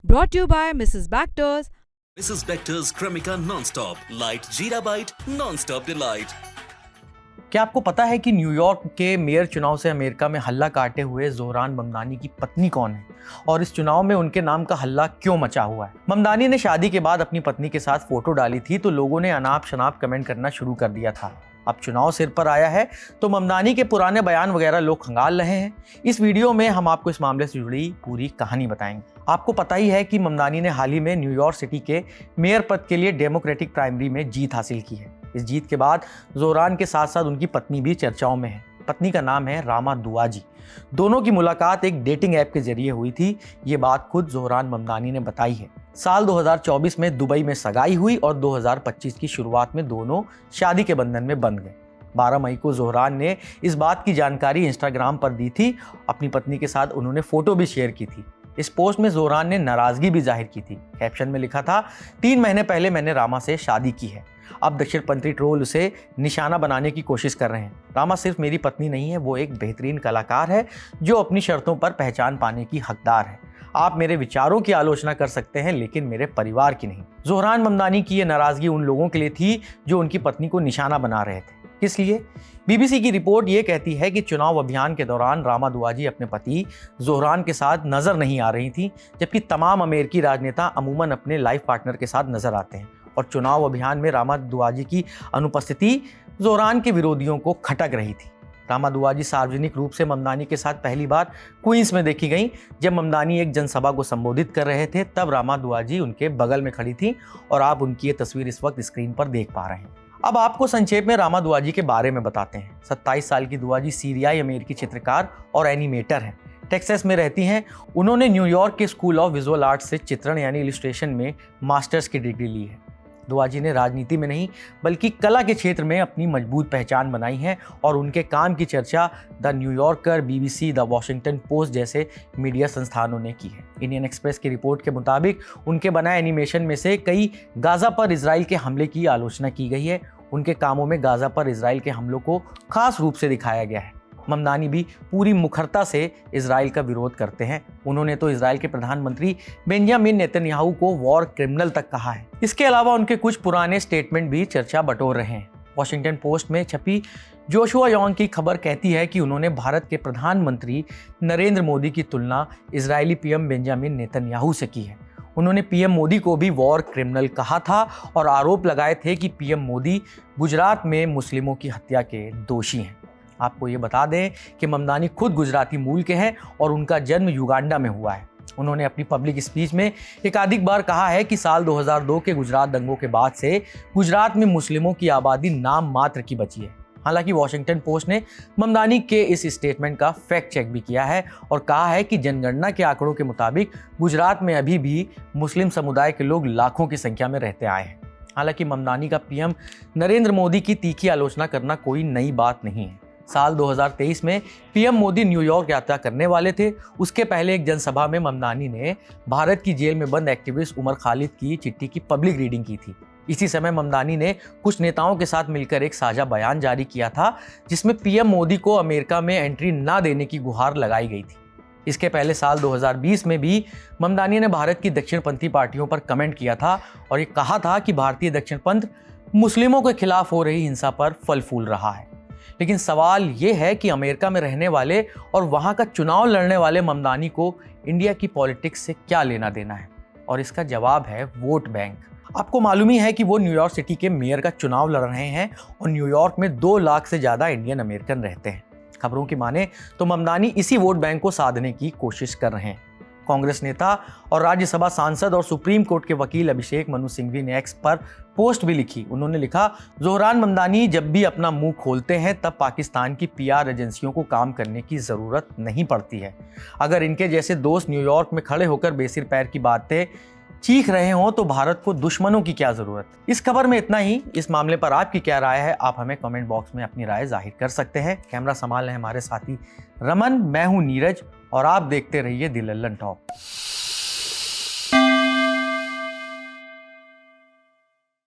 Brought to you by Mrs. Baxter's. Mrs. Bector's Cremica Non-Stop. Light Jeera Bite, Non-Stop Delight. क्या आपको पता है कि न्यूयॉर्क के मेयर चुनाव से अमेरिका में हल्ला काटे हुए जोहरान ममदानी की पत्नी कौन है और इस चुनाव में उनके नाम का हल्ला क्यों मचा हुआ है? ममदानी ने शादी के बाद अपनी पत्नी के साथ फोटो डाली थी तो लोगों ने अनाप शनाप कमेंट करना शुरू कर दिया था। अब चुनाव सिर पर आया है तो ममदानी के पुराने बयान वगैरह लोग खंगाल रहे हैं। इस वीडियो में हम आपको इस मामले से जुड़ी पूरी कहानी बताएंगे। आपको पता ही है कि ममदानी ने हाल ही में न्यूयॉर्क सिटी के मेयर पद के लिए डेमोक्रेटिक प्राइमरी में जीत हासिल की है। इस जीत के बाद जोहरान के साथ साथ उनकी पत्नी भी चर्चाओं में है। पत्नी का नाम है रामा दुआजी। दोनों की मुलाकात एक डेटिंग ऐप के जरिए हुई थी। ये बात खुद जोहरान ममदानी ने बताई है। साल 2024 में दुबई में सगाई हुई और 2025 की शुरुआत में दोनों शादी के बंधन में बंध गए। 12 मई को जोहरान ने इस बात की जानकारी इंस्टाग्राम पर दी थी। अपनी पत्नी के साथ उन्होंने फोटो भी शेयर की थी। इस पोस्ट में जोहरान ने नाराजगी भी जाहिर की थी। कैप्शन में लिखा था, 3 महीने पहले मैंने रामा से शादी की है। अब दक्षिणपंथी ट्रोल उसे निशाना बनाने की कोशिश कर रहे हैं। रामा सिर्फ मेरी पत्नी नहीं है, वो एक बेहतरीन कलाकार है जो अपनी शर्तों पर पहचान पाने की हकदार है। आप मेरे विचारों की आलोचना कर सकते हैं लेकिन मेरे परिवार की नहीं। जोहरान ममदानी की ये नाराजगी उन लोगों के लिए थी जो उनकी पत्नी को निशाना बना रहे थे। किस लिए? बीबीसी की रिपोर्ट ये कहती है कि चुनाव अभियान के दौरान रामा दुआजी अपने पति जोहरान के साथ नजर नहीं आ रही थी, जबकि तमाम अमेरिकी राजनेता अमूमन अपने लाइफ पार्टनर के साथ नजर आते हैं। और चुनाव अभियान में रामा दुआजी की अनुपस्थिति जोहरान के विरोधियों को खटक रही थी। रामा दुआजी सार्वजनिक रूप से ममदानी के साथ पहली बार क्वींस में देखी गई। जब ममदानी एक जनसभा को संबोधित कर रहे थे तब रामा दुआजी उनके बगल में खड़ी थी और आप उनकी ये तस्वीर इस वक्त स्क्रीन पर देख पा रहे हैं। अब आपको संक्षेप में रामा दुआजी के बारे में बताते हैं। 27 साल की दुआजी सीरियाई अमेरिकी चित्रकार और एनिमेटर हैं। टेक्सास में रहती हैं। उन्होंने न्यूयॉर्क के स्कूल ऑफ विजुअल आर्ट्स से चित्रण यानी इलस्ट्रेशन में मास्टर्स की डिग्री ली है। दुआजी ने राजनीति में नहीं बल्कि कला के क्षेत्र में अपनी मजबूत पहचान बनाई है और उनके काम की चर्चा the New Yorker, BBC, the Washington post जैसे मीडिया संस्थानों ने की है। इंडियन एक्सप्रेस की रिपोर्ट के मुताबिक उनके बनाए एनिमेशन में से कई गाजा पर इजराइल के हमले की आलोचना की गई है। उनके कामों में गाजा पर इजराइल के हमलों को खास रूप से दिखाया गया है। ममदानी भी पूरी मुखरता से इजराइल का विरोध करते हैं। उन्होंने तो इजराइल के प्रधानमंत्री बेंजामिन नेतन्याहू को वॉर क्रिमिनल तक कहा है। इसके अलावा उनके कुछ पुराने स्टेटमेंट भी चर्चा बटोर रहे हैं। वॉशिंगटन पोस्ट में छपी जोशुआ यॉन्ग की खबर कहती है कि उन्होंने भारत के प्रधानमंत्री नरेंद्र मोदी की तुलना इजरायली पीएम बेंजामिन नेतन्याहू से की है। उन्होंने पीएम मोदी को भी वॉर क्रिमिनल कहा था और आरोप लगाए थे कि पीएम मोदी गुजरात में मुस्लिमों की हत्या के दोषी हैं। आपको ये बता दें कि ममदानी खुद गुजराती मूल के हैं और उनका जन्म युगांडा में हुआ है। उन्होंने अपनी पब्लिक स्पीच में एकाधिक बार कहा है कि साल 2002 के गुजरात दंगों के बाद से गुजरात में मुस्लिमों की आबादी नाम मात्र की बची है। हालांकि वॉशिंगटन पोस्ट ने ममदानी के इस स्टेटमेंट का फैक्ट चेक भी किया है और कहा है कि जनगणना के आंकड़ों के मुताबिक गुजरात में अभी भी मुस्लिम समुदाय के लोग लाखों की संख्या में रहते आए हैं। हालांकि ममदानी का पीएम नरेंद्र मोदी की तीखी आलोचना करना कोई नई बात नहीं है। साल 2023 में पीएम मोदी न्यूयॉर्क यात्रा करने वाले थे। उसके पहले एक जनसभा में ममदानी ने भारत की जेल में बंद एक्टिविस्ट उमर खालिद की चिट्ठी की पब्लिक रीडिंग की थी। इसी समय ममदानी ने कुछ नेताओं के साथ मिलकर एक साझा बयान जारी किया था जिसमें पीएम मोदी को अमेरिका में एंट्री ना देने की गुहार लगाई गई थी। इसके पहले साल 2020 में भी ममदानी ने भारत की दक्षिणपंथी पार्टियों पर कमेंट किया था और ये कहा था कि भारतीय दक्षिणपंथ मुस्लिमों के खिलाफ हो रही हिंसा पर फल फूल रहा है। लेकिन सवाल ये है कि अमेरिका में रहने वाले और वहाँ का चुनाव लड़ने वाले ममदानी को इंडिया की पॉलिटिक्स से क्या लेना देना है? और इसका जवाब है वोट बैंक। आपको मालूम ही है कि वो न्यूयॉर्क सिटी के मेयर का चुनाव लड़ रहे हैं और न्यूयॉर्क में 2 लाख से ज़्यादा इंडियन अमेरिकन रहते हैं। खबरों की माने तो ममदानी इसी वोट बैंक को साधने की कोशिश कर रहे हैं। कांग्रेस नेता और राज्यसभा सांसद और सुप्रीम कोर्ट के वकील अभिषेक मनु सिंघवी ने एक्स पर पोस्ट भी लिखी। उन्होंने लिखा, जोहरान ममदानी जब भी अपना मुंह खोलते हैं तब पाकिस्तान की पीआर एजेंसियों को काम करने की ज़रूरत नहीं पड़ती है। अगर इनके जैसे दोस्त न्यूयॉर्क में खड़े होकर बेसिर पैर की बातें चीख रहे हों तो भारत को दुश्मनों की क्या ज़रूरत। इस खबर में इतना ही। इस मामले पर आपकी क्या राय है? आप हमें कमेंट बॉक्स में अपनी राय जाहिर कर सकते हैं। कैमरा संभाल रहे हमारे साथी रमन, मैं हूँ नीरज और आप देखते रहिए दी लल्लन टॉक।